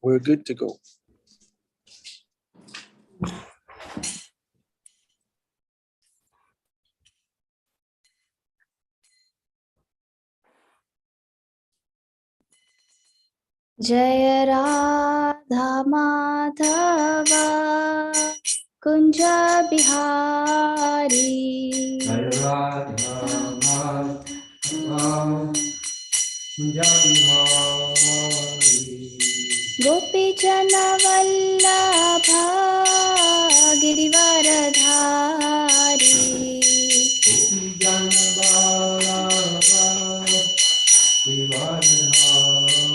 We're good to go. Jaya Radha Madhava Kunja Bihari. Jaya Radha Madhava Kunja Bihari. Gopi Jana Vallabha Girivaradhari. Gopi Jana Vallabha Girivaradhari.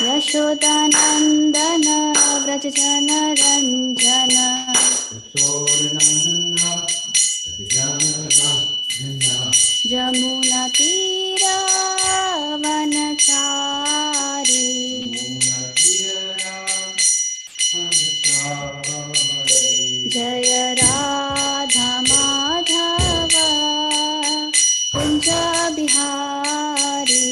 Yashodanandana Vrajajana Ranjana. Yashodanandana Vrajajana Ranjana. Jamuna Tira Vanachari. Jaya Radha Madhava Kunja Bihari.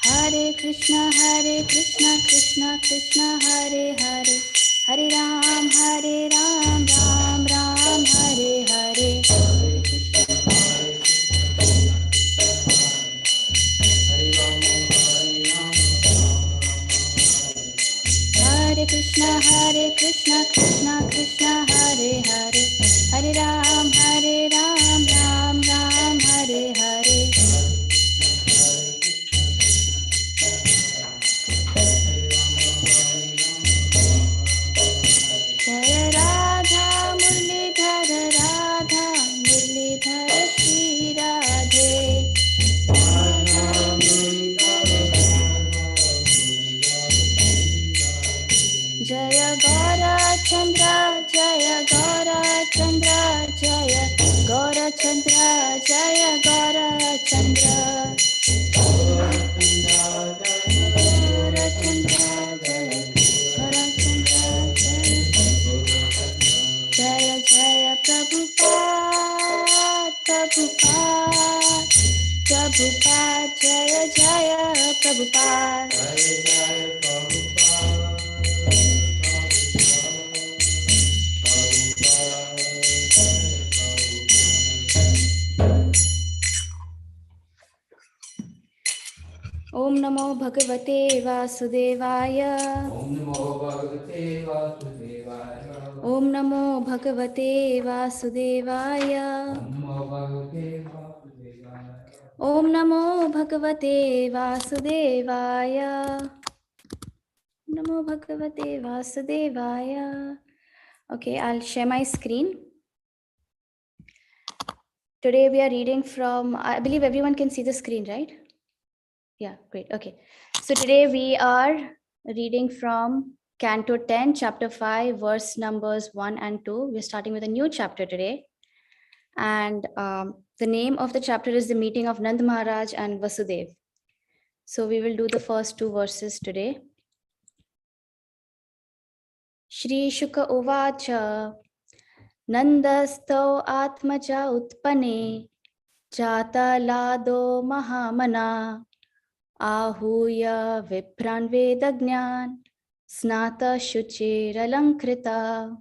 Hare Krishna Krishna Krishna Hare Hare. Hare Ram Ram Ram Hare Hare. Hare Krishna Krishna Krishna Hare Hare. Hare Ram Ram Ram Hare Hare. Jaya Radha Murlidhara Shri Radhe. Jaya Gaura Chandra Jaya Gaura Chandra Jaya Gaura Chandra Jaya Gaura Chandra. Gaura Chandra Jaya Gaura Chandra Jaya Jaya Prabhupada Prabhupada Jaya Jaya Prabhupada. Om Namo Bhagavate Vasudevaya. Om Namo Bhagavate Vasudevaya. Om Namo Bhagavate Vasudevaya. Om Namo Om Namo Bhagavate Vasudevaya. Bhagavate Vasudevaya. Namo Bhagavate Vasudevaya. Okay, I'll share my screen. Today we are reading from, I believe everyone can see the screen, right? Yeah, great. Okay. So today we are reading from Canto 10, Chapter 5, verse numbers 1 and 2. We're starting with a new chapter today. And the name of the chapter is The Meeting of Nand Maharaj and Vasudev. So we will do the first two verses today. Shri Shuka Uvacha Nandastau Atmaja Utpane Jata Lado Mahamana Ahuya Vipran Vedagnan Snata Shuchiralankrita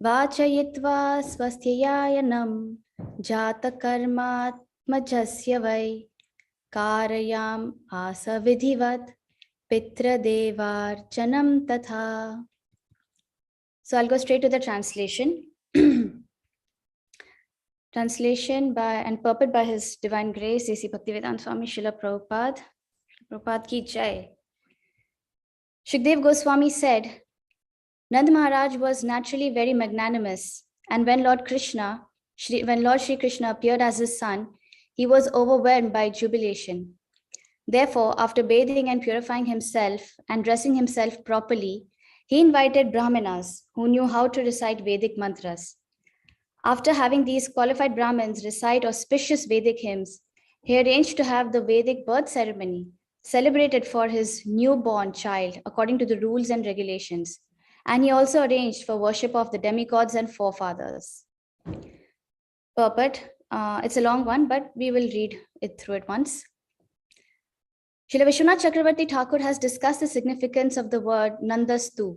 Vachayitva Swastyayanam Jata Karmatmajasya Vai Karayam Asa Vidhivat Pitra Devarchanam Tatha. So I'll go straight to the translation. Translation by and purport by His Divine Grace, A.C. Bhaktivedanta Swami Srila Prabhupada. Prabhupada ki jai. Shukdev Goswami said, Nand Maharaj was naturally very magnanimous, and when Lord Shri Krishna appeared as his son, he was overwhelmed by jubilation. Therefore, after bathing and purifying himself and dressing himself properly, he invited Brahmanas who knew how to recite Vedic mantras. After having these qualified Brahmins recite auspicious Vedic hymns, he arranged to have the Vedic birth ceremony celebrated for his newborn child according to the rules and regulations. And he also arranged for worship of the demigods and forefathers. purport. It's a long one, but we will read it through it once. Srila Vishwanath Chakravarti Thakur has discussed the significance of the word Nandastu.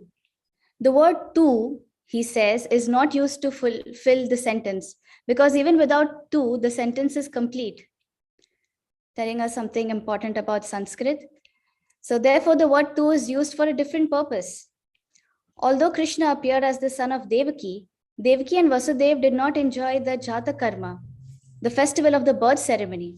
The word tu, he says, is not used to fill the sentence, because even without tu, the sentence is complete, telling us something important about Sanskrit. So therefore, the word tu is used for a different purpose. Although Krishna appeared as the son of Devaki, Devaki and Vasudev did not enjoy the Jata Karma, the festival of the birth ceremony.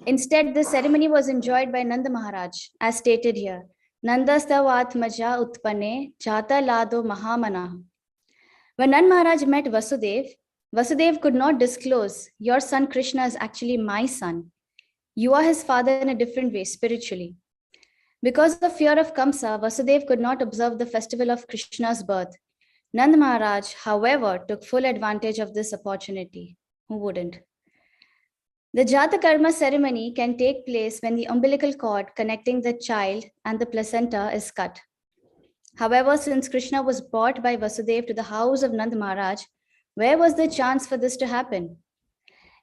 Instead, the ceremony was enjoyed by Nanda Maharaj, as stated here. Nandastavatmaja utpane jata lado mahamana. When Nand Maharaj met Vasudev, Vasudev could not disclose, your son Krishna is actually my son. You are his father in a different way, spiritually. Because of fear of Kamsa, Vasudev could not observe the festival of Krishna's birth. Nand Maharaj, however, took full advantage of this opportunity. Who wouldn't? The Jata Karma ceremony can take place when the umbilical cord connecting the child and the placenta is cut. However, since Krishna was brought by Vasudev to the house of Nand Maharaj, where was the chance for this to happen?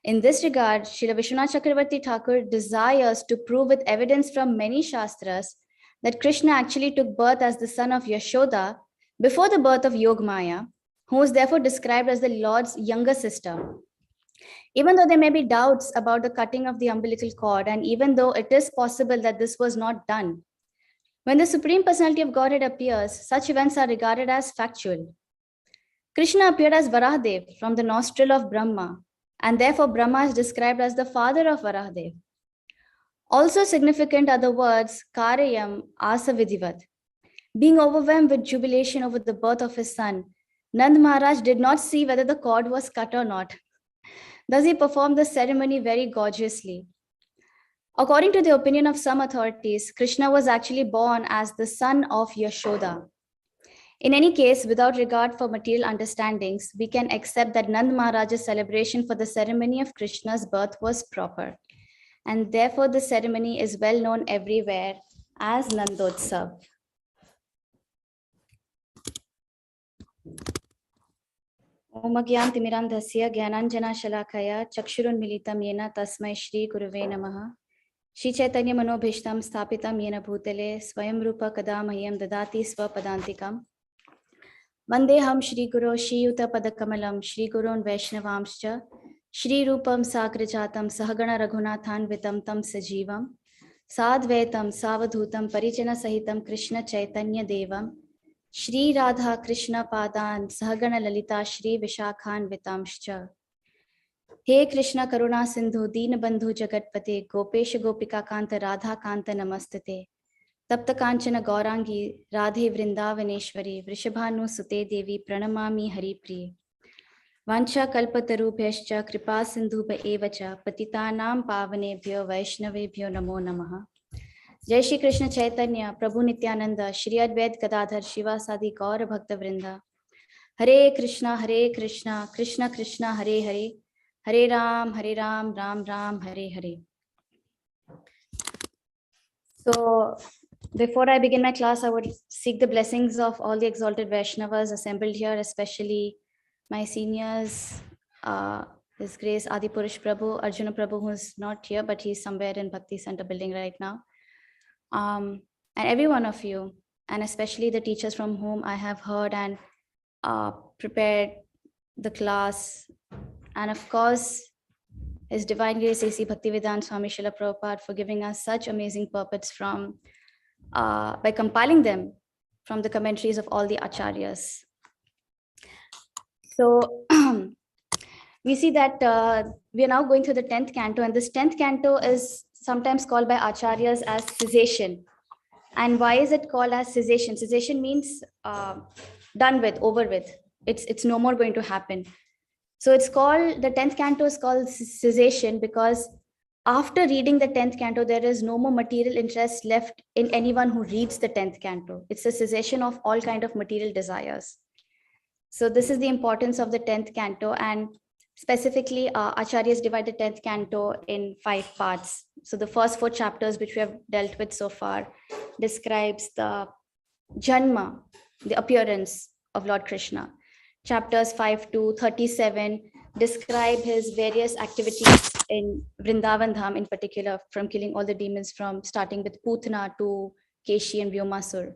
In this regard, Srila Vishwanath Chakravarti Thakur desires to prove with evidence from many Shastras that Krishna actually took birth as the son of Yashoda before the birth of Yogamaya, who is therefore described as the Lord's younger sister. Even though there may be doubts about the cutting of the umbilical cord, and even though it is possible that this was not done, when the Supreme Personality of Godhead appears, such events are regarded as factual. Krishna appeared as Varahadev from the nostril of Brahma, and therefore Brahma is described as the father of Varahadev. Also significant are the words Karayam Asa Vidhivat. Being overwhelmed with jubilation over the birth of his son, Nand Maharaj did not see whether the cord was cut or not. Thus he performed the ceremony very gorgeously. According to the opinion of some authorities, Krishna was actually born as the son of Yashoda. In any case, without regard for material understandings, we can accept that Nand Maharaj's celebration for the ceremony of Krishna's birth was proper. And therefore, the ceremony is well known everywhere as Nandotsav. Om Agyantimirandhasya Gyananjana Shalakaya Chakshurunmilitam Yena Tasmai Shri Gurave Namaha Shri Chaitanya Manobhishtam Sthapitam Yena Bhutale Swayam Rupa Kadamahyam Dadati Swapadantikam Vandeham Shri Guru Shri Yuta Padakamalam Shri Gurun Vaishnavamscha Shri Rupam Sagrajatam Sahagana Raghunathan Vitam Tam Sajivam Sadvaitam Savadhutam Parijana Sahitam Krishna Chaitanya Devam Shri Radha Krishna Padan Sahagana Lalita Shri Vishakhan Vitamscha. He Krishna Karuna Sindhu Deen Bandhu Jagatpate Gopesh Gopika Kanta Radha Kanta Namastate Tapta Kanchana Gaurangi Radhe Vrindavaneshwari Vrishabhanu Sute Devi Pranamami Hari Priye Vancha Kalpatarubhyascha Kripa Sindhubha Evacha Patitanam Pavanebhyo Vaishnavebhyo Namo Namaha. Jai Shri Krishna Chaitanya Prabhu Nityananda Shri Advait Gadadhar Shivasadi Gaura Bhakta Vrinda Hare Krishna Krishna Krishna Hare Hare Hare Ram Ram Ram Hare Hare. So before I begin my class, I would seek the blessings of all the exalted Vaishnavas assembled here, especially my seniors, His Grace Adipurush Prabhu, Arjuna Prabhu, who is not here, but he's somewhere in Bhakti Center building right now. And every one of you, and especially the teachers from whom I have heard and prepared the class, and of course, His Divine Grace A.C. Bhaktivedanta Swami Srila Prabhupada for giving us such amazing purports from, by compiling them from the commentaries of all the acharyas. So we see that we are now going through the 10th canto, and this 10th canto is sometimes called by acharyas as cessation. And why is it called as cessation? Cessation means done with, over with. It's no more going to happen. So it's called, the 10th canto is called cessation because after reading the 10th canto, there is no more material interest left in anyone who reads the 10th canto. It's a cessation of all kind of material desires. So this is the importance of the 10th canto, and specifically acharyas divide the 10th canto in 5 parts. So the first 4 chapters which we have dealt with so far describes the Janma, the appearance of Lord Krishna. Chapters 5 to 37 describe his various activities in Vrindavan Dham in particular, from killing all the demons, from starting with Putana to Keshi and Vyomasur.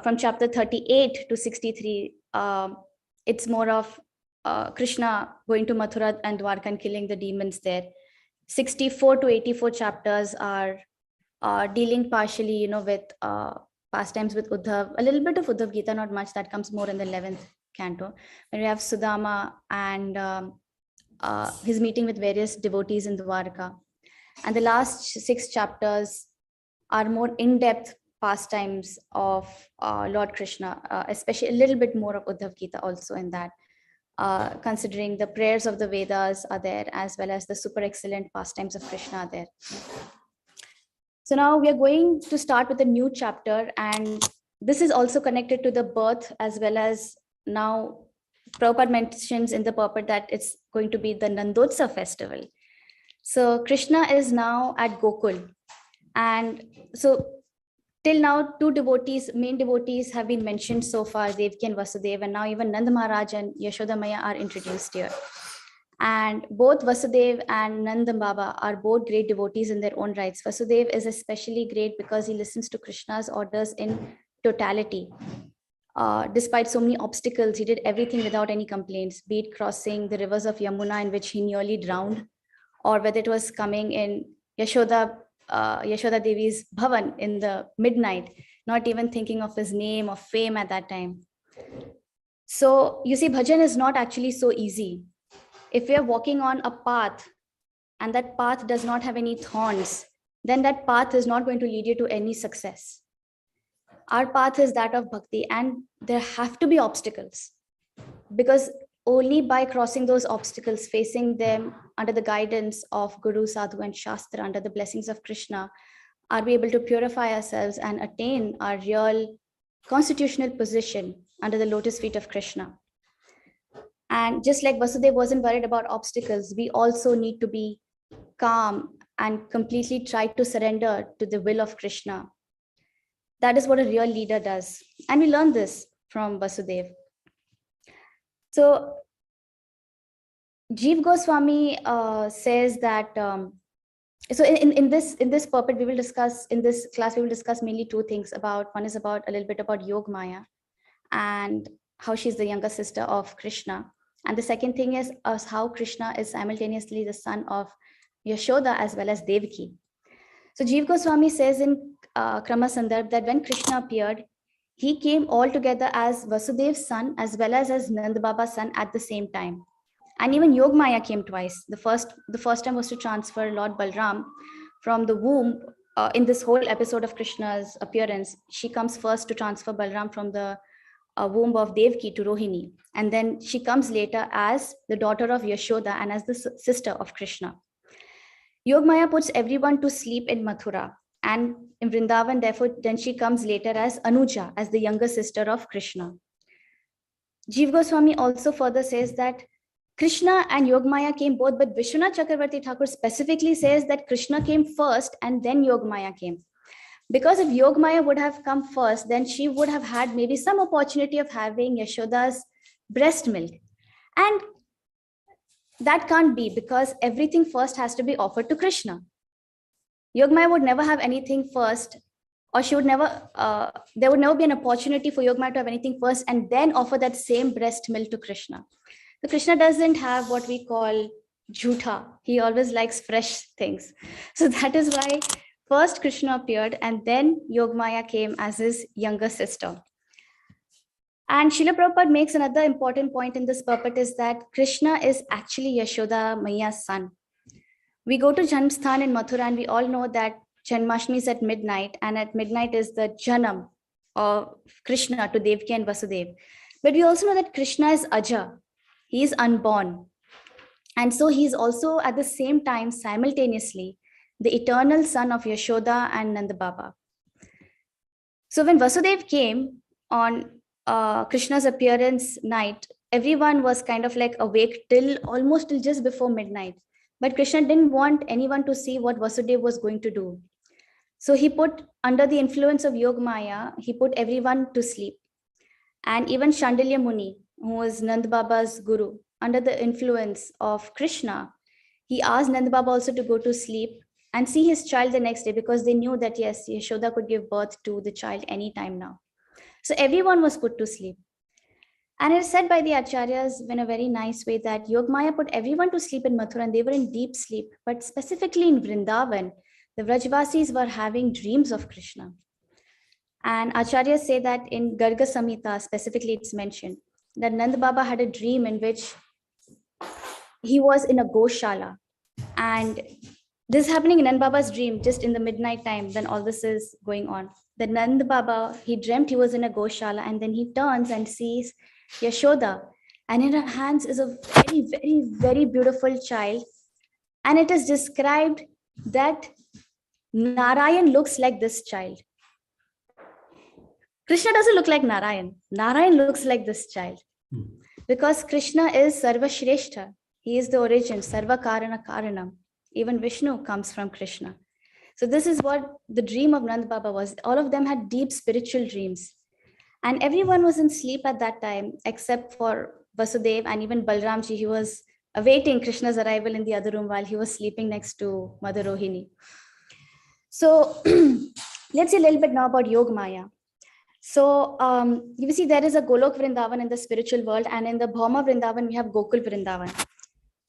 From chapter 38 to 63, it's more of Krishna going to Mathura and Dwarka and killing the demons there. 64 to 84 chapters are dealing partially, with pastimes with Uddhav, a little bit of Uddhav Gita, not much. That comes more in the 11th canto. When we have Sudama and his meeting with various devotees in Dwarka. And the last 6 chapters are more in-depth pastimes of Lord Krishna, especially a little bit more of Uddhav Gita also in that, considering the prayers of the Vedas are there, as well as the super excellent pastimes of Krishna are there. So now we are going to start with a new chapter, and this is also connected to the birth, as well as now Prabhupada mentions in the purport that it's going to be the Nandotsav festival. So Krishna is now at Gokul. And so till now, 2 devotees, main devotees have been mentioned so far, Devaki and Vasudeva, and now even Nand Maharaj and Yashoda Maya are introduced here. And both Vasudeva and Nanda Baba are both great devotees in their own rights. Vasudeva is especially great because he listens to Krishna's orders in totality. Despite so many obstacles, he did everything without any complaints, be it crossing the rivers of Yamuna in which he nearly drowned, or whether it was coming in Yashoda Devi's Bhavan in the midnight, not even thinking of his name or fame at that time. So you see, bhajan is not actually so easy. If we are walking on a path and that path does not have any thorns, then that path is not going to lead you to any success. Our path is that of bhakti, and there have to be obstacles, because only by crossing those obstacles, facing them under the guidance of Guru, Sadhu, and Shastra, under the blessings of Krishna, are we able to purify ourselves and attain our real constitutional position under the lotus feet of Krishna. And just like Vasudeva wasn't worried about obstacles, we also need to be calm and completely try to surrender to the will of Krishna. That is what a real leader does. And we learn this from Vasudeva. So Jeev Goswami says that, so in this purport, we will discuss, in this class, we will discuss mainly 2 things about, one is about a little bit about Yog Maya and how she's the younger sister of Krishna. And the second thing is how Krishna is simultaneously the son of Yashoda as well as Devaki. So Jeev Goswami says in Krama Sandarbh that when Krishna appeared, he came all together as Vasudeva's son as well as Nanda Baba's son at the same time. And even Yog Maya came twice. The first time was to transfer Lord Balram from the womb. In this whole episode of Krishna's appearance, she comes first to transfer Balram from the womb of Devaki to Rohini. And then she comes later as the daughter of Yashoda and as the sister of Krishna. Yog Maya puts everyone to sleep in Mathura. And in Vrindavan, therefore, then she comes later as Anuja, as the younger sister of Krishna. Jeev Goswami also further says that Krishna and Yog Maya came both, but Vishwanath Chakravarti Thakur specifically says that Krishna came first and then Yog Maya came. Because if Yog Maya would have come first, then she would have had maybe some opportunity of having Yashoda's breast milk. And that can't be, because everything first has to be offered to Krishna. Yog Maya would never have anything first, or she would never, there would never be an opportunity for Yog Maya to have anything first and then offer that same breast milk to Krishna. So Krishna doesn't have what we call jhutha. He always likes fresh things. So that is why first Krishna appeared and then Yog Maya came as his younger sister. And Srila Prabhupada makes another important point in this purport is that Krishna is actually Yashoda Maya's son. We go to Janmsthan in Mathura and we all know that Janmashtami is at midnight, and at midnight is the Janam of Krishna to Devaki and Vasudeva. But we also know that Krishna is Aja. He is unborn. And so he is also at the same time simultaneously the eternal son of Yashoda and Nanda Baba. So when Vasudeva came on Krishna's appearance night, everyone was kind of like awake almost till just before midnight. But Krishna didn't want anyone to see what Vasudeva was going to do. So he put, under the influence of Yog Maya, he put everyone to sleep. And even Shandilya Muni, who was Nand Baba's guru, under the influence of Krishna, he asked Nand Baba also to go to sleep and see his child the next day, because they knew that yes, Yashoda could give birth to the child anytime now. So everyone was put to sleep. And it is said by the acharyas in a very nice way that Yogmaya put everyone to sleep in Mathura and they were in deep sleep. But specifically in Vrindavan, the Vrajvasis were having dreams of Krishna. And acharyas say that in Garga Samhita, specifically it's mentioned that Nand Baba had a dream in which he was in a Goshala. And this is happening in Nand Baba's dream, just in the midnight time when all this is going on. The Nand Baba, he dreamt he was in a Goshala, and then he turns and sees Yashoda. And in her hands is a very, very, very beautiful child. And it is described that Narayan looks like this child. Krishna doesn't look like Narayan. Narayan looks like this child. Because Krishna is Sarva Shrestha. He is the origin, Sarva Karana Karanam. Even Vishnu comes from Krishna. So this is what the dream of Nand Baba was. All of them had deep spiritual dreams. And everyone was in sleep at that time, except for Vasudev and even Balramji. He was awaiting Krishna's arrival in the other room while he was sleeping next to Mother Rohini. So let's see a little bit now about Yog Maya. So you see there is a Golok Vrindavan in the spiritual world, and in the Bhauma Vrindavan, we have Gokul Vrindavan.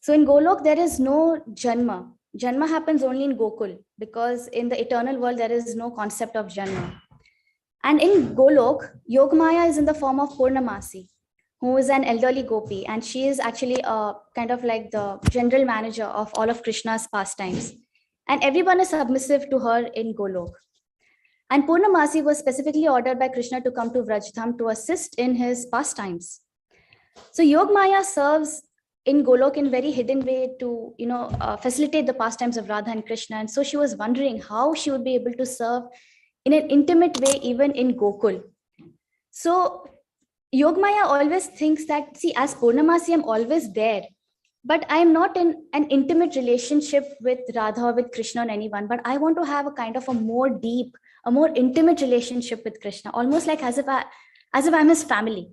So in Golok, there is no Janma. Janma happens only in Gokul, because in the eternal world, there is no concept of Janma. And in Golok, Yogmaya is in the form of Purnamasi, who is an elderly gopi. And she is actually kind of like the general manager of all of Krishna's pastimes. And everyone is submissive to her in Golok. And Purnamasi was specifically ordered by Krishna to come to Vrajdham to assist in his pastimes. So Yogmaya serves in Golok in very hidden way to facilitate the pastimes of Radha and Krishna. And so she was wondering how she would be able to serve in an intimate way even in Gokul. So Yogmaya always thinks that, see, as Purnamasi, I'm always there, but I'm not in an intimate relationship with Radha or with Krishna or anyone, but I want to have a kind of a more deep, a more intimate relationship with Krishna, almost like as if I'm his family.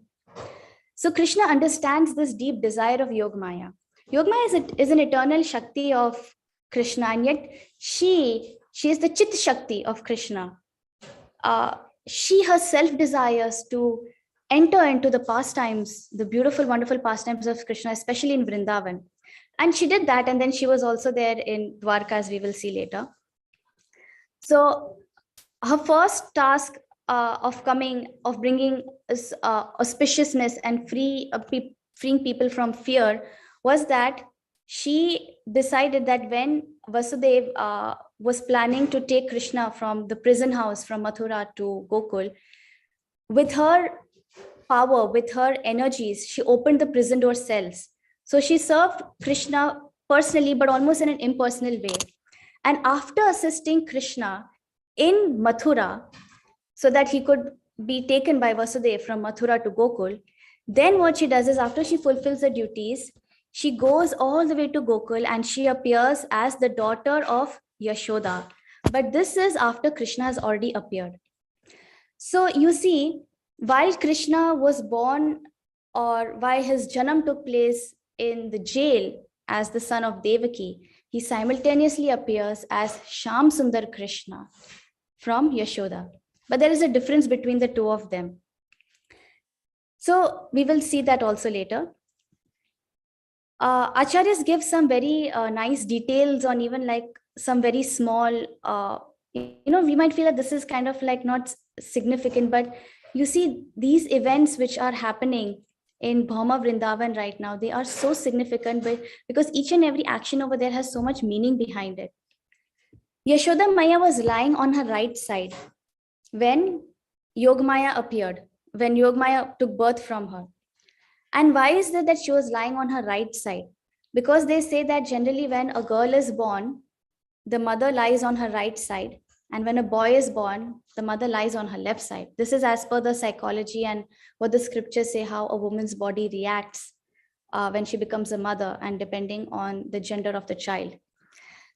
So Krishna understands this deep desire of Yogmaya. Yogmaya is an eternal Shakti of Krishna, and yet she is the Chit Shakti of Krishna. She herself desires to enter into the pastimes, the beautiful, wonderful pastimes of Krishna, especially in Vrindavan. And she did that, and then she was also there in Dwarka, as we will see later. So her first task of bringing auspiciousness and freeing people from fear was that she decided that when Vasudev was planning to take Krishna from the prison house from Mathura to Gokul, with her power, with her energies, she opened the prison door cells. So she served Krishna personally, but almost in an impersonal way. And after assisting Krishna in Mathura, so that he could be taken by Vasudev from Mathura to Gokul, then what she does is, after she fulfills the duties, she goes all the way to Gokul and she appears as the daughter of Yashoda. But this is after Krishna has already appeared. So you see, while Krishna was born, or while his Janam took place in the jail as the son of Devaki, he simultaneously appears as Sham Sundar Krishna from Yashoda. But there is a difference between the two of them. So we will see that also later. Acharyas give some very nice details on even like some very small, we might feel that this is kind of like not significant, but you see these events which are happening in Bhauma Vrindavan right now, they are so significant because each and every action over there has so much meaning behind it. Yashoda Maya was lying on her right side when Yogmaya appeared, when Yogmaya took birth from her. And why is it that she was lying on her right side? Because they say that generally when a girl is born, the mother lies on her right side. And when a boy is born, the mother lies on her left side. This is as per the psychology and what the scriptures say, how a woman's body reacts when she becomes a mother, and depending on the gender of the child.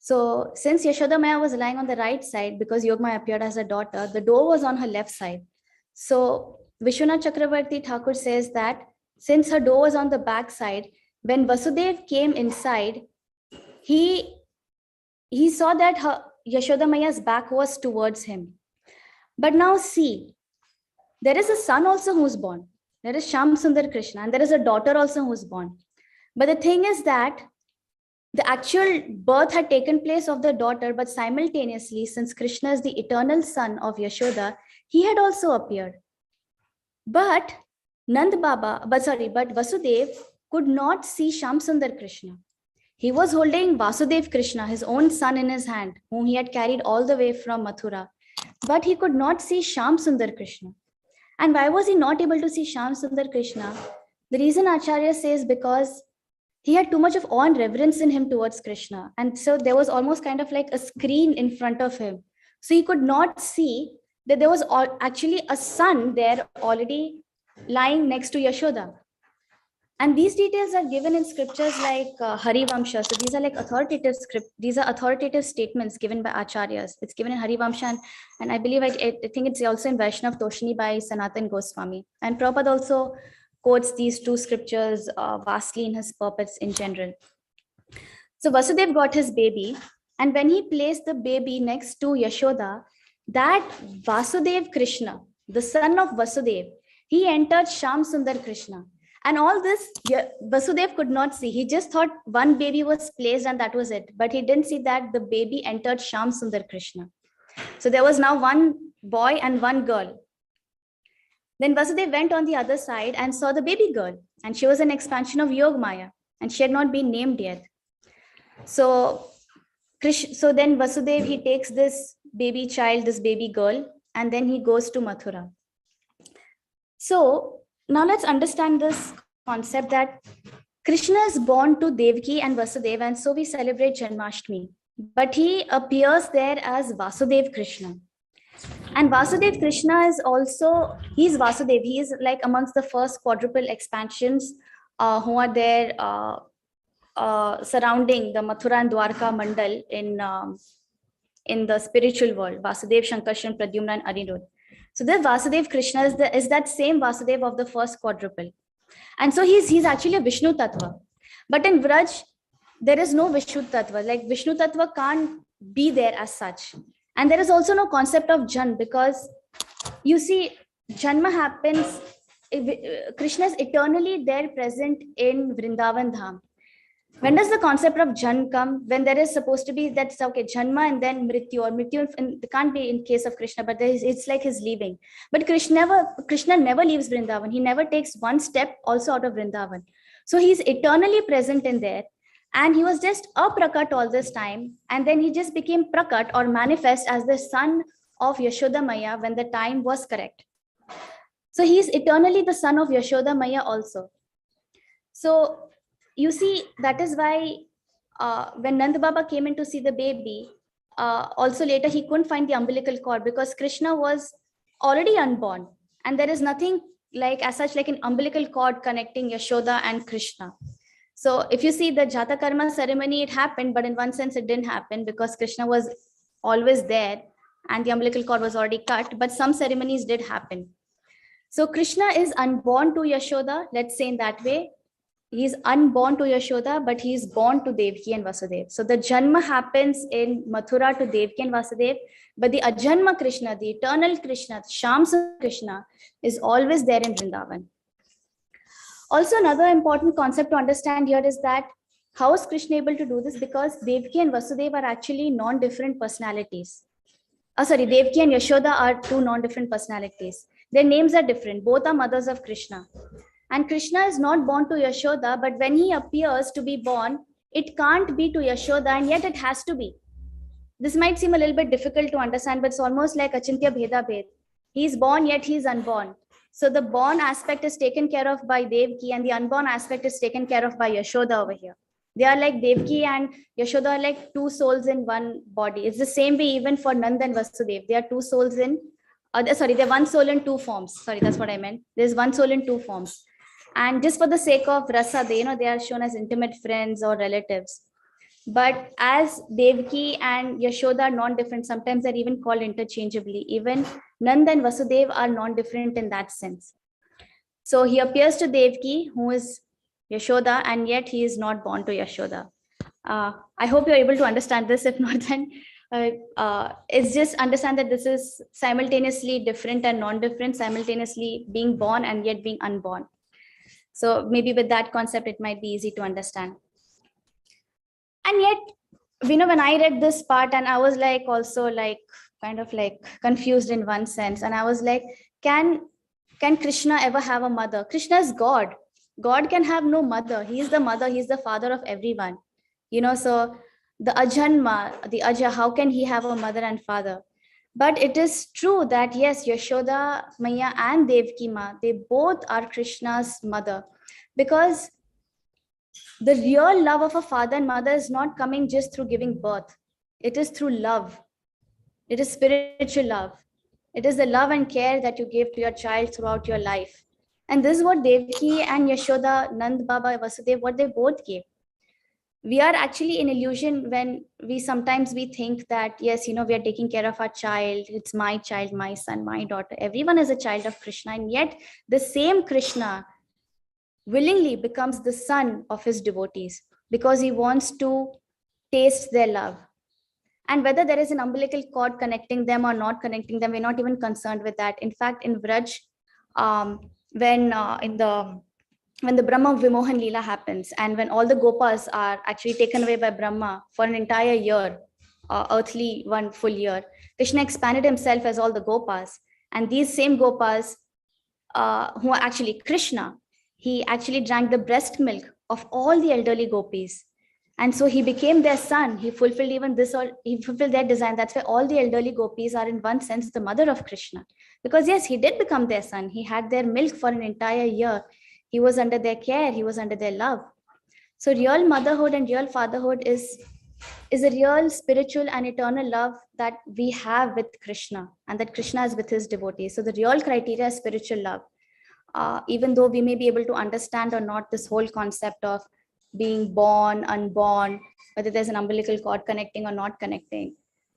So since Yashoda Maya was lying on the right side, because Yogmaya appeared as a daughter, the door was on her left side. So Vishwanath Chakravarti Thakur says that since her door was on the back side, when Vasudev came inside, he saw that Yashoda Maya's back was towards him. But now see, there is a son also who's born. There is Sham Sundar Krishna, and there is a daughter also who's born. But the thing is that the actual birth had taken place of the daughter, but simultaneously, since Krishna is the eternal son of Yashoda, he had also appeared. But but Vasudev could not see Sham Sundar Krishna. He was holding Vasudev Krishna, his own son, in his hand, whom he had carried all the way from Mathura. But he could not see Sham Sundar Krishna. And why was he not able to see Sham Sundar Krishna? The reason Acharya says because he had too much of awe and reverence in him towards Krishna. And so there was almost kind of like a screen in front of him. So he could not see that there was actually a son there already lying next to Yashoda. And these details are given in scriptures like Hari Vamsha. So these are like authoritative these are authoritative statements given by Acharyas. It's given in Hari Vamsha, and I believe I think it's also in Vaishnav Toshini by Sanatan Goswami. And Prabhupada also quotes these two scriptures vastly in his purports in general. So Vasudev got his baby, and when he placed the baby next to Yashoda, that Vasudev Krishna, the son of Vasudev, he entered Sham Sundar Krishna. And all this Vasudev could not see. He just thought one baby was placed and that was it. But he didn't see that the baby entered Sham Sundar Krishna. So there was now one boy and one girl. Then Vasudev went on the other side and saw the baby girl. And she was an expansion of Yog Maya. And she had not been named yet. So then Vasudev, he takes this baby child, this baby girl, and then he goes to Mathura. So now let's understand this concept that Krishna is born to Devaki and Vasudeva, and so we celebrate Janmashtami. But he appears there as Vasudev Krishna. And Vasudev Krishna is also, he's Vasudev. He is like amongst the first quadruple expansions who are there surrounding the Mathura and Dwarka Mandal in the spiritual world. Vasudev, Shankarshan, Pradyumna, and Anirudh. So the Vasudev Krishna is that same Vasudev of the first quadruple. And so he's actually a Vishnu Tattva. But in Vraj, there is no Vishnu Tattva. Like Vishnu Tattva can't be there as such. And there is also no concept of Jan, because you see, Janma happens, Krishna is eternally there present in Vrindavan Dham. When does the concept of Jan come? When there is supposed to be that's okay, Janma and then Mrityu, or Mrityu can't be in case of Krishna, but it's like his leaving. But Krishna never leaves Vrindavan. He never takes one step also out of Vrindavan. So he's eternally present in there. And he was just a Prakat all this time. And then he just became Prakat or manifest as the son of Yashoda Maya when the time was correct. So he's eternally the son of Yashoda Maya also. So you see, that is why when Nand Baba came in to see the baby, also later he couldn't find the umbilical cord because Krishna was already unborn. And there is nothing like as such like an umbilical cord connecting Yashoda and Krishna. So if you see the Jata Karma ceremony, it happened, but in one sense it didn't happen because Krishna was always there and the umbilical cord was already cut, but some ceremonies did happen. So Krishna is unborn to Yashoda, let's say in that way. He's unborn to Yashoda, but he's born to Devaki and Vasudev. So the Janma happens in Mathura to Devaki and Vasudev, but the Ajanma Krishna, the eternal Krishna, Sham Sundar Krishna is always there in Vrindavan. Also, another important concept to understand here is that how is Krishna able to do this? Because Devaki and Vasudev are actually non-different personalities. Devaki and Yashoda are two non-different personalities. Their names are different. Both are mothers of Krishna. And Krishna is not born to Yashoda, but when he appears to be born, it can't be to Yashoda, and yet it has to be. This might seem a little bit difficult to understand, but it's almost like Achintya Bheda Bhed. He's born, yet he's unborn. So the born aspect is taken care of by Devaki, and the unborn aspect is taken care of by Yashoda over here. They are like Devaki and Yashoda are like two souls in one body. It's the same way even for Nanda and Vasudev. They are two souls in, they're one soul in two forms. Sorry, that's what I meant. There's one soul in two forms. And just for the sake of rasa, they are shown as intimate friends or relatives. But as Devaki and Yashoda are non-different, sometimes they're even called interchangeably. Even Nanda and Vasudev are non-different in that sense. So he appears to Devaki, who is Yashoda, and yet he is not born to Yashoda. I hope you're able to understand this. If not, then it's just understand that this is simultaneously different and non-different, simultaneously being born and yet being unborn. So maybe with that concept, it might be easy to understand. And yet, when I read this part, and I was like also like kind of like confused in one sense, and I was like, can Krishna ever have a mother? Krishna is God. God can have no mother. He is the mother. He is the father of everyone. So the Ajanma, the Aja, how can he have a mother and father? But it is true that yes, Yashoda Maya and Devki Ma, they both are Krishna's mother, because the real love of a father and mother is not coming just through giving birth. It is through love. It is spiritual love. It is the love and care that you give to your child throughout your life. And this is what Devki and Yashoda, Nand Baba, Vasudev, what they both gave. We are actually in illusion when we think that, yes, we are taking care of our child. It's my child, my son, my daughter. Everyone is a child of Krishna. And yet the same Krishna willingly becomes the son of his devotees because he wants to taste their love. And whether there is an umbilical cord connecting them or not connecting them, we're not even concerned with that. In fact, in Vraj, when the Brahma Vimohan Leela happens, and when all the Gopas are actually taken away by Brahma for an entire year, earthly one full year, Krishna expanded himself as all the Gopas. And these same Gopas, who are actually Krishna, he actually drank the breast milk of all the elderly gopis. And so he became their son. He fulfilled even this, or he fulfilled their design. That's why all the elderly gopis are in one sense the mother of Krishna. Because yes, he did become their son. He had their milk for an entire year. He was under their care. He was under their love. So real motherhood and real fatherhood is a real spiritual and eternal love that we have with Krishna, and that Krishna is with his devotees. So the real criteria is spiritual love. Even though we may be able to understand or not this whole concept of being born, unborn, whether there's an umbilical cord connecting or not connecting.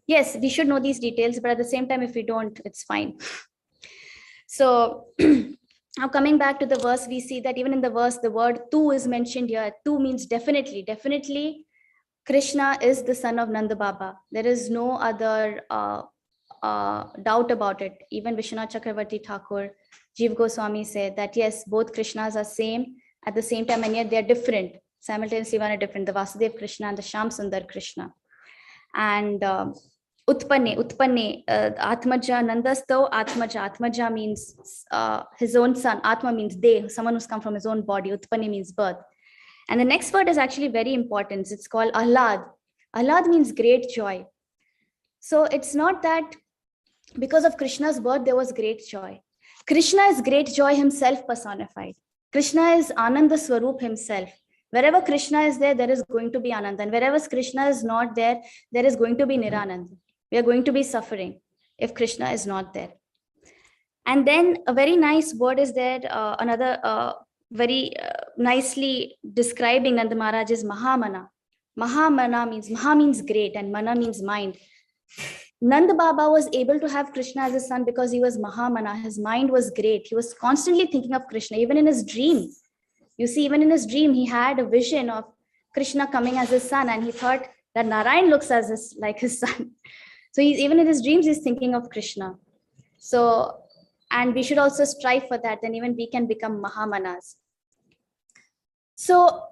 Yes, we should know these details, but at the same time, if we don't, it's fine. So now coming back to the verse, we see that even in the verse, the word tu is mentioned here. Tu means definitely. Definitely, Krishna is the son of Nanda Baba. There is no other doubt about it. Even Vishwanath Chakravarti Thakur, Jiva Goswami said that yes, both Krishnas are same at the same time, and yet they are different. Simultaneously, one are different, the Vasudev Krishna and the Sham Sundar Krishna. And Utpanne, Atmaja, Nandasto, Atmaja means his own son. Atma means they, someone who's come from his own body. Utpanne means birth. And the next word is actually very important. It's called Ahlad. Ahlad means great joy. So it's not that because of Krishna's birth, there was great joy. Krishna is great joy himself personified. Krishna is Ananda Swarup himself. Wherever Krishna is there, there is going to be Ananda. And wherever Krishna is not there, there is going to be Nirananda. We are going to be suffering if Krishna is not there. And then a very nice word is there, another very nicely describing Nanda Maharaj is Mahamana. Mahamana means, Maha means great and Mana means mind. Nanda Baba was able to have Krishna as his son because he was Mahamana. His mind was great. He was constantly thinking of Krishna, even in his dream. You see, even in his dream, he had a vision of Krishna coming as his son, and he thought that Narayan looks like his son. So even in his dreams, he's thinking of Krishna. So, and we should also strive for that, then even we can become Mahamanas. So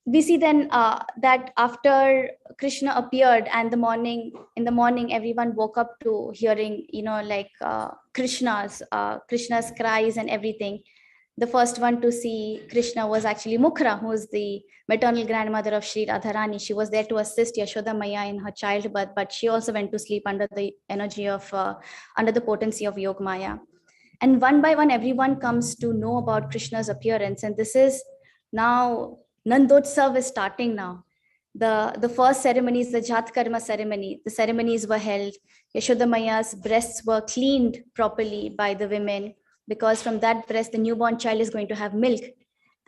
we see then that after Krishna appeared and in the morning, everyone woke up to hearing, Krishna's cries and everything. The first one to see Krishna was actually Mukhra, who is the maternal grandmother of Sri Radharani. She was there to assist Yashoda Maya in her childbirth, but she also went to sleep under the energy of, under the potency of Yog Maya. And one by one, everyone comes to know about Krishna's appearance. And this is now, Nandotsav is starting now. The first ceremony is the Jat Karma ceremony. The ceremonies were held. Yashoda Maya's breasts were cleaned properly by the women, because from that breast, the newborn child is going to have milk.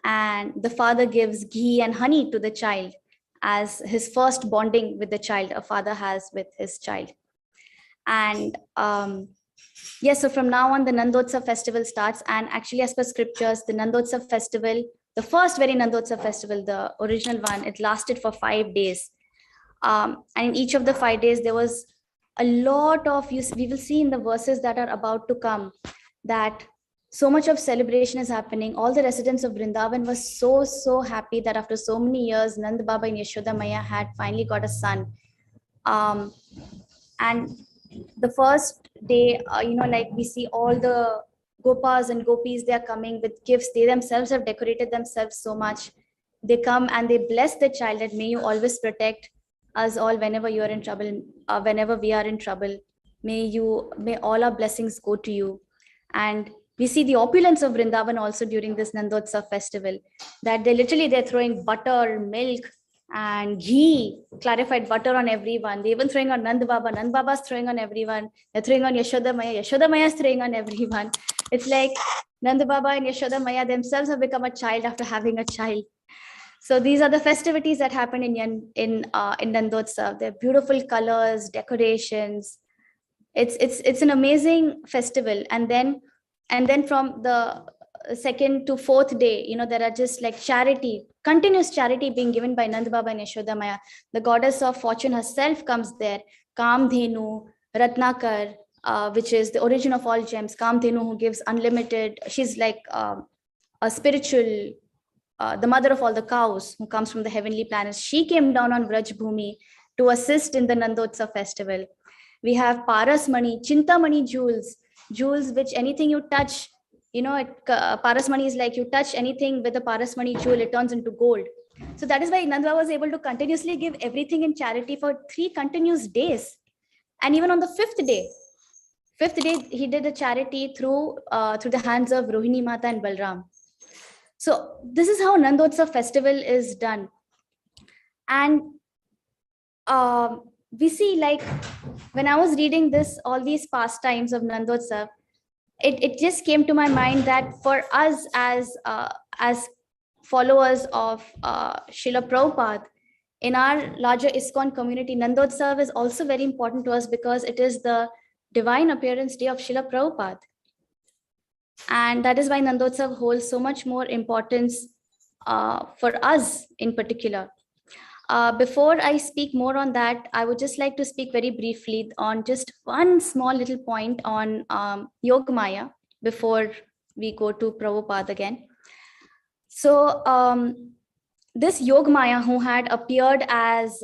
And the father gives ghee and honey to the child as his first bonding with the child a father has with his child. And yes, so from now on, the Nandotsav festival starts. And actually, as per scriptures, the Nandotsav festival the first very Nandotsav festival, the original one, it lasted for 5 days. And in each of the 5 days, there was a lot of, we will see in the verses that are about to come, that so much of celebration is happening. All the residents of Vrindavan were so happy that after so many years, Nand Baba and Yashoda Maya had finally got a son. And the first day, like we see all the gopas and gopis, they are coming with gifts. They themselves have decorated themselves so much. They come and they bless the child that may you always protect us all whenever you are in trouble, whenever we are in trouble. May all our blessings go to you. And we see the opulence of Vrindavan also during this Nandotsav festival, that they're throwing butter, milk, and ghee, clarified butter on everyone. They're even throwing on Nand Baba's throwing on everyone. They're throwing on Yashoda Maya's throwing on everyone. It's like Nand Baba and Yashoda Maya themselves have become a child after having a child. So these are the festivities that happen in Nandotsav. They're beautiful colors, decorations. It's an amazing festival. And then from the second to fourth day, there are just like continuous charity being given by Nand Baba and Yashoda Maya. The goddess of fortune herself comes there. Kamdhenu, Ratnakar, which is the origin of all gems. Kamdhenu, who gives unlimited. She's like a spiritual, the mother of all the cows, who comes from the heavenly planets. She came down on Vraj Bhumi to assist in the Nandotsav festival. We have Parasmani, Chintamani jewels which anything you touch, Parasmani is like you touch anything with a Parasmani jewel, it turns into gold. So that is why Nanda was able to continuously give everything in charity for 3 continuous days. And even on the fifth day, he did a charity through the hands of Rohini Mata and Balram. So this is how Nandotsav festival is done. And we see, like, when I was reading all these pastimes of Nandotsav, it just came to my mind that for us as followers of Srila Prabhupada, in our larger ISKCON community, Nandotsav is also very important to us because it is the divine appearance day of Srila Prabhupada. And that is why Nandotsav holds so much more importance for us in particular. Before I speak more on that, I would just like to speak very briefly on just one small little point on Yogamaya before we go to Prabhupada again. So this Yogamaya, who had appeared as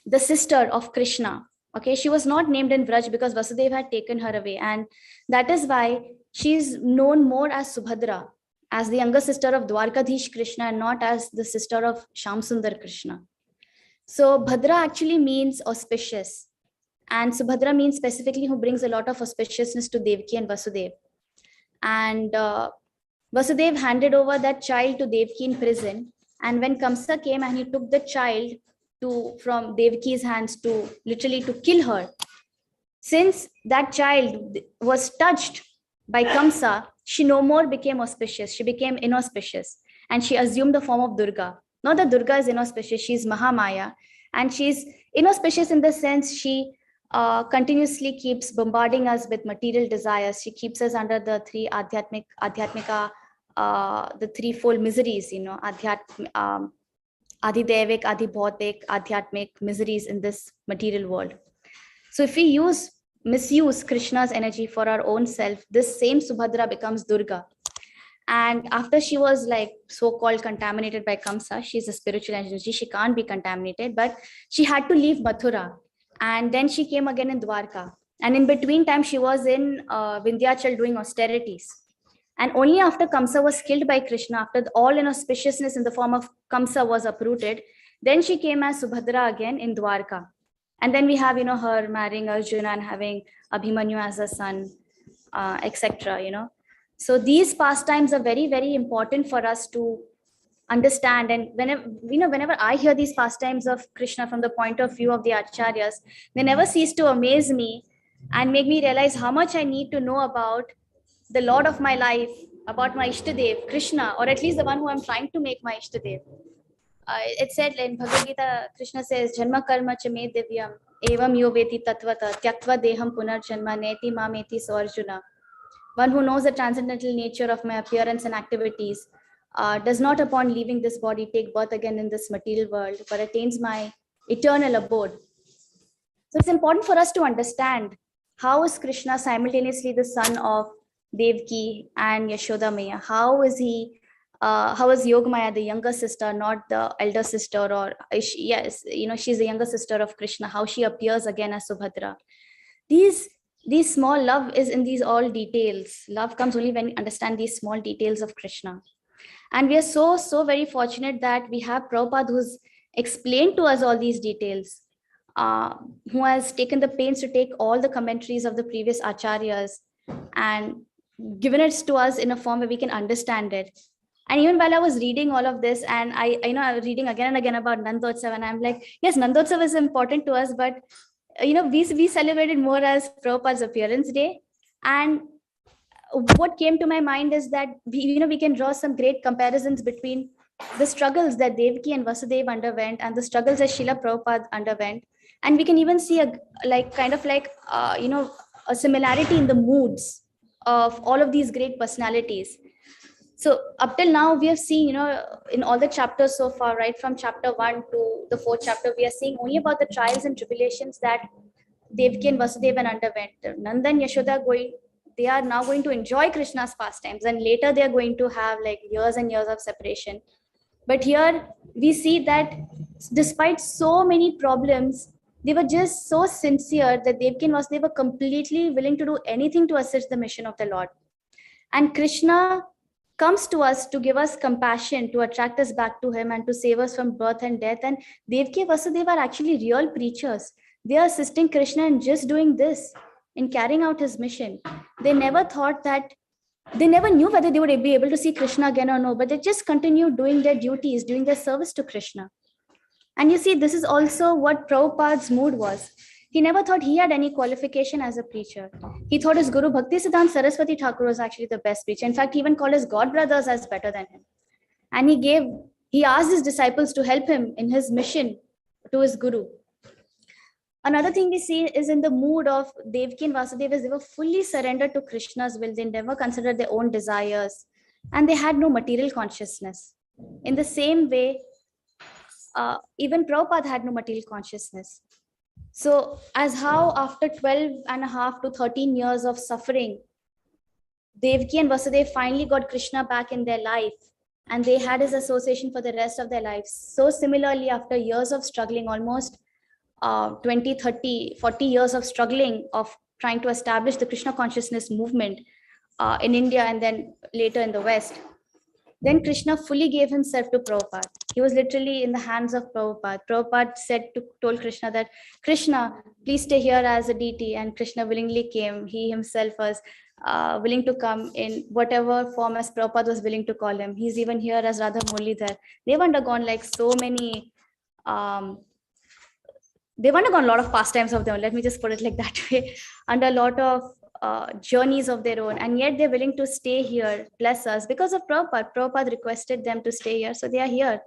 the sister of Krishna, okay, she was not named in Vraj because Vasudeva had taken her away. And that is why she's known more as Subhadra, as the younger sister of Dwarkadhish Krishna, and not as the sister of Shamsundar Krishna. So Bhadra actually means auspicious, and Subhadra means specifically who brings a lot of auspiciousness to Devaki and Vasudeva. And Vasudeva handed over that child to Devaki in prison, and when Kamsa came and he took the child from Devaki's hands to literally to kill her, since that child was touched by Kamsa, she no more became auspicious. She became inauspicious, and she assumed the form of Durga. Not that Durga is inauspicious, she's Mahamaya, and she's inauspicious in the sense she continuously keeps bombarding us with material desires. She keeps us under the 3 adhyatmika, the threefold miseries, Adhidevik, Adhibhautik, Adhyatmic miseries in this material world. So if we misuse Krishna's energy for our own self, this same Subhadra becomes Durga. And after she was like so-called contaminated by Kamsa, she's a spiritual energy, she can't be contaminated, but she had to leave Mathura. And then she came again in Dwarka. And in between time, she was in Vindhyachal doing austerities. And only after Kamsa was killed by Krishna, after all inauspiciousness in the form of Kamsa was uprooted, then she came as Subhadra again in Dwarka. And then we have, her marrying Arjuna and having Abhimanyu as a son, etc. So these pastimes are very, very important for us to understand. And whenever I hear these pastimes of Krishna from the point of view of the Acharyas, they never cease to amaze me and make me realize how much I need to know about the Lord of my life, about my Ishtadev, Krishna, or at least the one who I'm trying to make my Ishtadev. It said in Bhagavad Gita, Krishna says, Janma karma cha me divyam, evam yo veti tatvata, tyaktva deham punar janma neti mameti so Arjuna. One who knows the transcendental nature of my appearance and activities, does not upon leaving this body take birth again in this material world, but attains my eternal abode. So it's important for us to understand how is Krishna simultaneously the son of Devki and Yashoda Maya? How is he? How is Yogamaya the younger sister, not the elder sister? Or yes, she's the younger sister of Krishna. How she appears again as Subhadra? These small love is in these all details. Love comes only when we understand these small details of Krishna. And we are so very fortunate that we have Prabhupada who's explained to us all these details, who has taken the pains to take all the commentaries of the previous acharyas and given it to us in a form where we can understand it. And even while I was reading all of this, and I was reading again and again about Nandotsav, and I'm like, yes, Nandotsav is important to us, but we celebrated more as Prabhupada's appearance day. And what came to my mind is that we can draw some great comparisons between the struggles that Devaki and Vasudeva underwent and the struggles that Srila Prabhupada underwent, and we can even see a similarity in the moods of all of these great personalities. So up till now, we have seen, in all the chapters so far, right from chapter 1 to the 4th chapter, we are seeing only about the trials and tribulations that Devaki and Vasudeva underwent. Nanda and Yashoda they are now going to enjoy Krishna's pastimes, and later they are going to have like years and years of separation. But here we see that despite so many problems, they were just so sincere that Devaki and Vasudeva were completely willing to do anything to assist the mission of the Lord. And Krishna comes to us to give us compassion, to attract us back to him and to save us from birth and death. And Devaki and Vasudeva are actually real preachers. They are assisting Krishna in just doing this, in carrying out his mission. They never thought that, they never knew whether they would be able to see Krishna again or no, but they just continued doing their duties, doing their service to Krishna. And you see, this is also what Prabhupada's mood was. He never thought he had any qualification as a preacher. He thought his Guru Bhakti Siddhanta Saraswati Thakur was actually the best preacher. In fact, he even called his god brothers as better than him. And he asked his disciples to help him in his mission to his Guru. Another thing we see is in the mood of Devaki and Vasudeva, they were fully surrendered to Krishna's will. They never considered their own desires, and they had no material consciousness. In the same way, even Prabhupada had no material consciousness. So as how after 12 and a half to 13 years of suffering, Devaki and Vasudeva finally got Krishna back in their life, and they had his association for the rest of their lives. So similarly, after years of struggling, almost 20, 30, 40 years of struggling, of trying to establish the Krishna consciousness movement in India and then later in the West, then Krishna fully gave himself to Prabhupada. He was literally in the hands of Prabhupada. Prabhupada told Krishna that, Krishna, please stay here as a deity. And Krishna willingly came. He himself was willing to come in whatever form as Prabhupada was willing to call him. He's even here as Radha Muralidhar. They've undergone like so many, they've undergone a lot of pastimes of their own. Let me just put it like that way, under a lot of journeys of their own, and yet they're willing to stay here, bless us, because of Prabhupada. Prabhupada requested them to stay here, so they are here.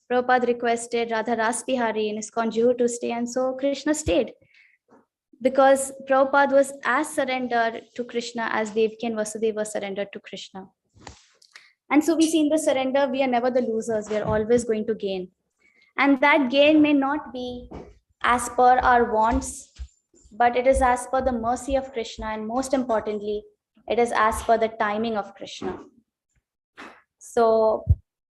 Prabhupada requested Radha Rasbihari in ISKCON Juhu to stay, and so Krishna stayed, because Prabhupada was as surrendered to Krishna as Devaki and Vasudeva surrendered to Krishna. And so we see in the surrender, we are never the losers, we are always going to gain. And that gain may not be as per our wants, but it is as per the mercy of Krishna, and most importantly, it is as per the timing of Krishna. So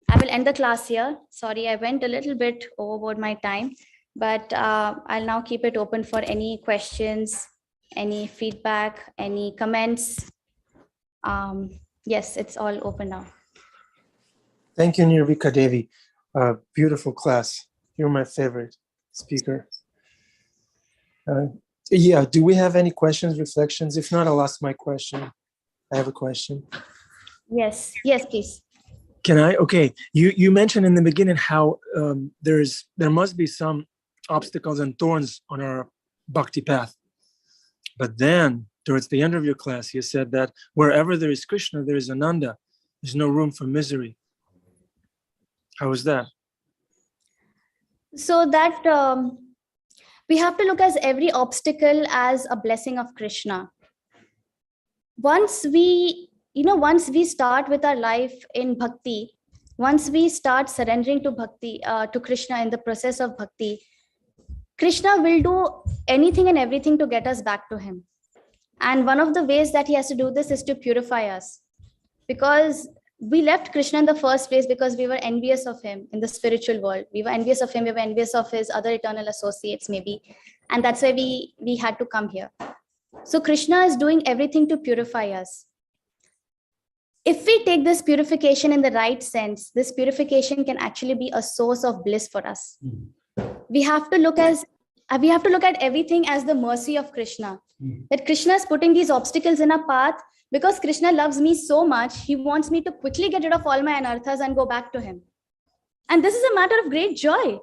I will end the class here. Sorry, I went a little bit overboard my time, but I'll now keep it open for any questions, any feedback, any comments. Yes, it's all open now. Thank you, Nirvika Devi. Beautiful class. You're my favorite speaker. Yeah, do we have any questions, reflections? If not, I'll ask my question. I have a question. Yes, please. Can I? Okay, you mentioned in the beginning how there must be some obstacles and thorns on our bhakti path. But then, towards the end of your class, you said that wherever there is Krishna, there is Ananda. There's no room for misery. How is that? So that we have to look at every obstacle as a blessing of Krishna. Once we start with our life in bhakti, Once we start surrendering to bhakti, to Krishna in the process of bhakti, Krishna will do anything and everything to get us back to him. And one of the ways that he has to do this is to purify us. Because we left Krishna in the first place because we were envious of him in the spiritual world. We were envious of him, we were envious of his other eternal associates, maybe. And that's why we had to come here. So Krishna is doing everything to purify us. If we take this purification in the right sense, this purification can actually be a source of bliss for us. We have to look at everything as the mercy of Krishna. That Krishna is putting these obstacles in our path because Krishna loves me so much. He wants me to quickly get rid of all my anarthas and go back to him. And this is a matter of great joy.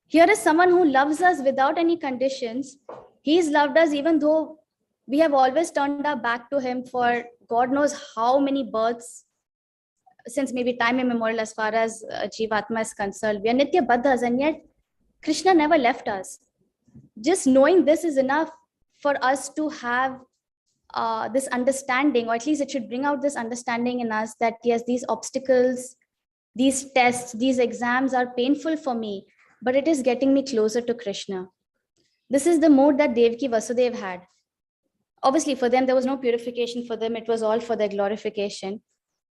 Here is someone who loves us without any conditions. He's loved us even though we have always turned our back to him for God knows how many births, since maybe time immemorial as far as Jivatma is concerned. We are Nitya Baddhas, and yet Krishna never left us. Just knowing this is enough for us to have this understanding, or at least it should bring out this understanding in us that yes, these obstacles, these tests, these exams are painful for me, but it is getting me closer to Krishna. This is the mode that Devaki Vasudev had. Obviously, for them, there was no purification for them. It was all for their glorification.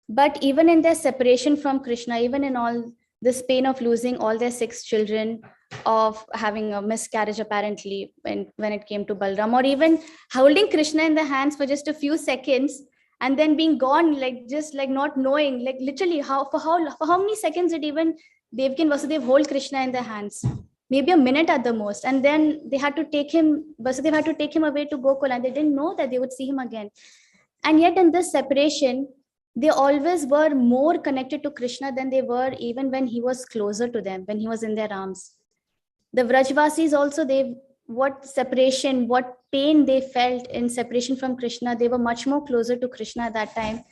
But even in their separation from Krishna, even in all this pain of losing all their 6 children, of having a miscarriage apparently when it came to Balram, or even holding Krishna in the hands for just a few seconds and then being gone, like just like not knowing, like literally for how many seconds did even Devaki and Vasudev hold Krishna in their hands? Maybe a minute at the most. And then they had to take him, Vasudev had to take him away to Gokul, and they didn't know that they would see him again. And yet in this separation, they always were more connected to Krishna than they were even when he was closer to them, when he was in their arms. The Vrajvasis also, what separation, what pain they felt in separation from Krishna, they were much more closer to Krishna at that time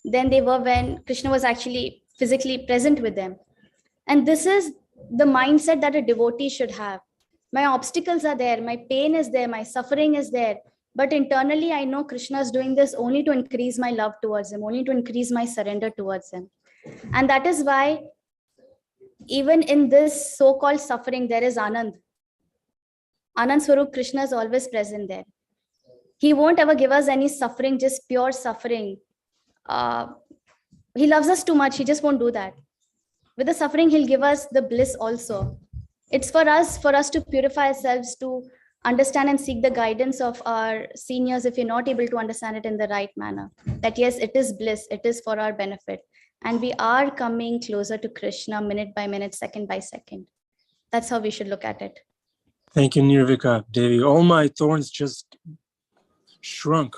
than they were when Krishna was actually physically present with them. And this is the mindset that a devotee should have. My obstacles are there, my pain is there, my suffering is there, but internally I know Krishna is doing this only to increase my love towards him, only to increase my surrender towards him. And that is why even in this so-called suffering, there is Anand. Anand Swarup Krishna is always present there. He won't ever give us any suffering, just pure suffering. He loves us too much. He just won't do that. With the suffering, he'll give us the bliss also. It's for us to purify ourselves, to understand and seek the guidance of our seniors if you're not able to understand it in the right manner. That yes, it is bliss, it is for our benefit. And we are coming closer to Krishna minute by minute, second by second. That's how we should look at it. Thank you, Nirvika, Devi. All my thorns just shrunk.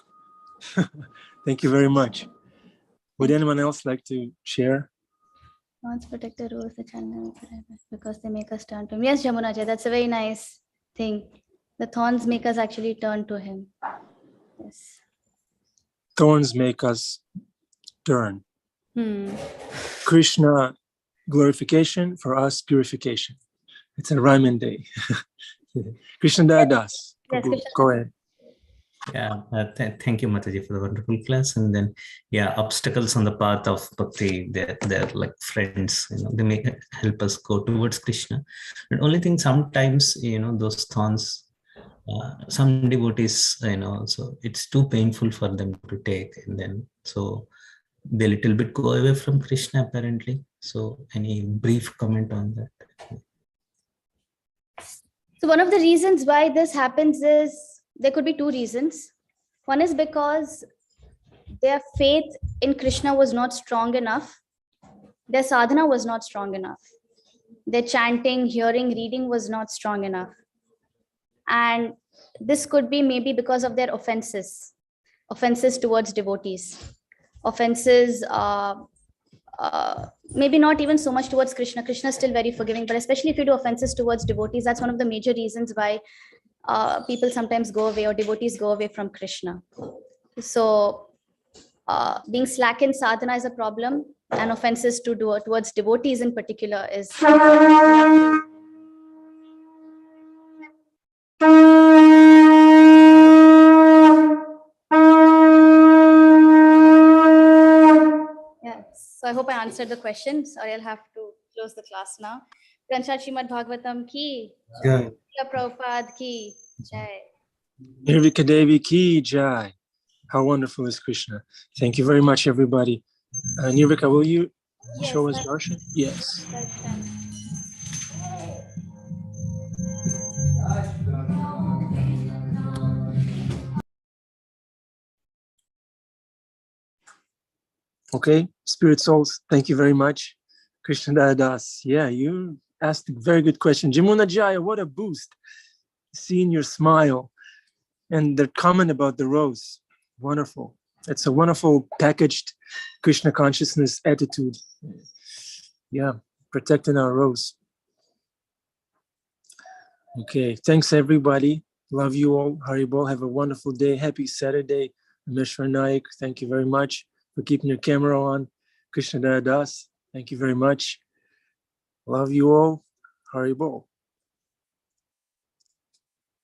Thank you very much. Would anyone else like to share? Thorns protect the rules, the channel, because they make us turn to him. Yes, Jamunaji, that's a very nice thing. The thorns make us actually turn to him. Yes. Thorns make us turn. Krishna glorification, for us purification. It's a rhyme and day. Krishna Das. Yes, Krishna. Go ahead. Yeah, thank you, Mataji, for the wonderful class. And then, yeah, obstacles on the path of bhakti, they're like friends, they may help us go towards Krishna. The only thing, sometimes, those thorns, some devotees, so it's too painful for them to take. And then, so they little bit go away from Krishna, apparently. So any brief comment on that? So one of the reasons why this happens is, there could be 2 reasons. One is because their faith in Krishna was not strong enough. Their sadhana was not strong enough. Their chanting, hearing, reading was not strong enough. And this could be maybe because of their offenses towards devotees, offenses, maybe not even so much towards Krishna. Krishna is still very forgiving, but especially if you do offenses towards devotees, that's one of the major reasons why people sometimes go away, or devotees go away from Krishna. So being slack in sadhana is a problem, and offenses towards devotees in particular is. Yeah, I hope I answered the questions, or I'll have to close the class now. Pransad Srimad Bhagavatam ki, Jai. Srila Prabhupada ki, Jai. Nirvika Devi ki jai. How wonderful is Krishna. Thank you very much, everybody. Nirvika, will you show us darshan? Yes. Darshan. Okay, spirit souls, thank you very much. Krishna Das, yeah, you asked a very good question. Jamuna Jaya, what a boost. Seeing your smile and the comment about the rose. Wonderful. It's a wonderful packaged Krishna consciousness attitude. Yeah, protecting our rose. Okay, thanks everybody. Love you all. Haribol, have a wonderful day. Happy Saturday. Mishra Naik, thank you very much for keeping your camera on. Krishna Das, thank you very much. Love you all. Haribol.